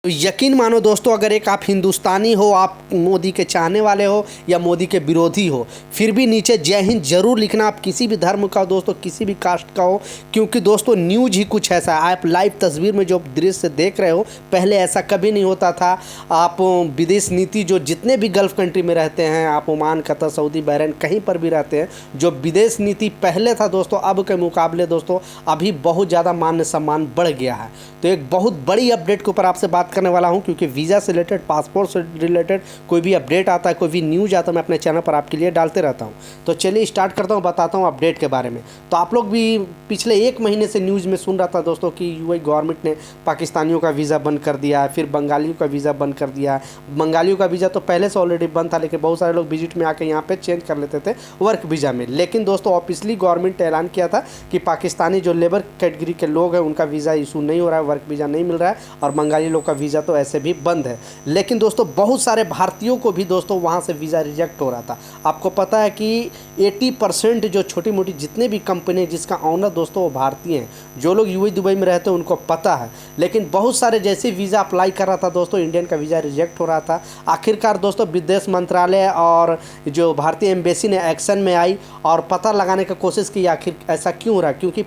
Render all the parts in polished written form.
तो यकीन मानो दोस्तों, अगर एक आप हिंदुस्तानी हो, आप मोदी के चाहने वाले हो या मोदी के विरोधी हो, फिर भी नीचे जय हिंद जरूर लिखना। आप किसी भी धर्म का हो दोस्तों, किसी भी कास्ट का हो, क्योंकि दोस्तों न्यूज ही कुछ ऐसा है। आप लाइव तस्वीर में जो दृश्य देख रहे हो, पहले ऐसा कभी नहीं होता था। आप विदेश नीति जो जितने भी गल्फ़ कंट्री में रहते हैं, आप ओमान, कतर, सऊदी, बहरीन कहीं पर भी रहते हैं, जो विदेश नीति पहले था दोस्तों, अब के मुकाबले दोस्तों अभी बहुत ज़्यादा मान सम्मान बढ़ गया है। तो एक बहुत बड़ी अपडेट के ऊपर आपसे बात करने वाला हूं, क्योंकि वीज़ा से रिलेटेड, पासपोर्ट से रिलेटेड कोई भी अपडेट आता है, कोई भी न्यूज़ आता है, मैं अपने चैनल पर आपके लिए डालते रहता हूं। तो चलिए स्टार्ट करता हूं, बताता हूं अपडेट के बारे में। तो आप लोग भी पिछले एक महीने से न्यूज़ में सुन रहा था दोस्तों कि यूएई गवर्नमेंट ने पाकिस्तानियों का वीज़ा बंद कर दिया है, फिर बंगालियों का वीज़ा बंद कर दिया। बंगालियों का वीज़ा तो पहले से ऑलरेडी बंद था, लेकिन बहुत सारे लोग विजिट में आकर यहाँ पर चेंज कर लेते थे वर्क वीज़ा में। लेकिन दोस्तों ऑफिशियली गवर्नमेंट ने ऐलान किया था कि पाकिस्तानी जो लेबर कैटेगरी के लोग हैं, उनका वीज़ा इशू नहीं हो रहा है, वर्क वीज़ा नहीं मिल रहा है, और बंगाली लोग का वीज़ा तो ऐसे भी बंद है। लेकिन दोस्तों बहुत सारे भारतीयों को भी दोस्तों वहाँ से वीज़ा रिजेक्ट हो रहा था। आपको पता है कि 80% जो छोटी मोटी जितने भी कंपनी जिसका ऑनर दोस्तों वो भारतीय हैं, जो लोग यूएई दुबई में रहते हैं उनको पता है। लेकिन बहुत सारे जैसे वीज़ा अप्लाई कर रहा था दोस्तों, इंडियन का वीज़ा रिजेक्ट हो रहा था। आखिरकार दोस्तों विदेश मंत्रालय और जो भारतीय एम्बेसी ने एक्शन में आई और पता लगाने की कोशिश की आखिर ऐसा क्यों हो रहा है, क्योंकि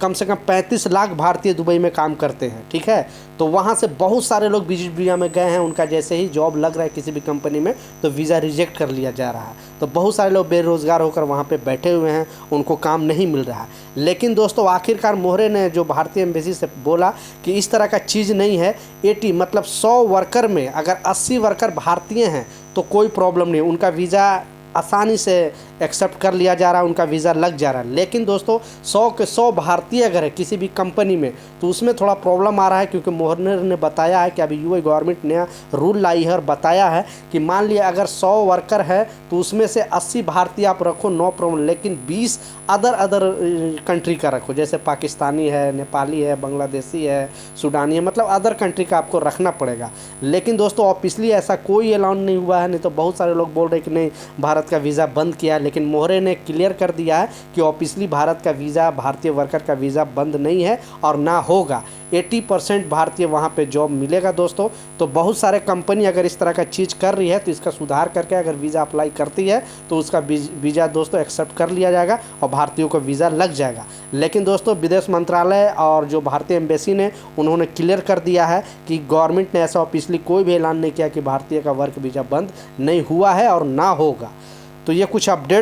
कम से कम 35 लाख भारतीय दुबई में काम करते हैं, ठीक है। तो वहाँ से बहुत सारे लोग विजिट वीज़ा में गए हैं, उनका जैसे ही जॉब लग रहा है किसी भी कंपनी में तो वीज़ा रिजेक्ट कर लिया जा रहा है। तो बहुत सारे लोग बेरोज़गार होकर वहाँ पे बैठे हुए हैं, उनको काम नहीं मिल रहा है। लेकिन दोस्तों आखिरकार मोहरे ने जो भारतीय एम्बेसी से बोला कि इस तरह का चीज़ नहीं है। 80 मतलब 100 वर्कर में अगर 80 वर्कर भारतीय हैं तो कोई प्रॉब्लम नहीं, उनका वीज़ा आसानी से एक्सेप्ट कर लिया जा रहा है, उनका वीज़ा लग जा रहा है। लेकिन दोस्तों 100 के 100 भारतीय अगर है किसी भी कंपनी में तो उसमें थोड़ा प्रॉब्लम आ रहा है, क्योंकि मोहर ने बताया है कि अभी यूएई गवर्नमेंट नया रूल लाई है और बताया है कि मान लिया अगर 100 वर्कर है तो उसमें से 80 भारतीय आप रखो, नो प्रॉब्लम, लेकिन 20 अदर कंट्री का रखो, जैसे पाकिस्तानी है, नेपाली है, बांग्लादेशी है, सूडानी है, मतलब अदर कंट्री का आपको रखना पड़ेगा। लेकिन दोस्तों ऑफिशियली ऐसा कोई ऐलान नहीं हुआ है, नहीं तो बहुत सारे लोग बोल रहे हैं कि नहीं भारत का वीज़ा बंद किया है। लेकिन मोहरे ने क्लियर कर दिया है कि ऑफिशियली भारत का वीज़ा, भारतीय वर्कर का वीज़ा बंद नहीं है और ना होगा। 80% भारतीय वहाँ पे जॉब मिलेगा दोस्तों। तो बहुत सारे कंपनी अगर इस तरह का चीज़ कर रही है तो इसका सुधार करके अगर वीज़ा अप्लाई करती है तो उसका वीज़ा दोस्तों एक्सेप्ट कर लिया जाएगा और भारतीयों को वीज़ा लग जाएगा। लेकिन दोस्तों विदेश मंत्रालय और जो भारतीय एम्बेसी ने उन्होंने क्लियर कर दिया है कि गवर्नमेंट ने ऐसा ऑफिशियली कोई भी ऐलान नहीं किया कि भारतीय का वर्क वीज़ा बंद नहीं हुआ है और ना होगा। तो ये कुछ अपडेट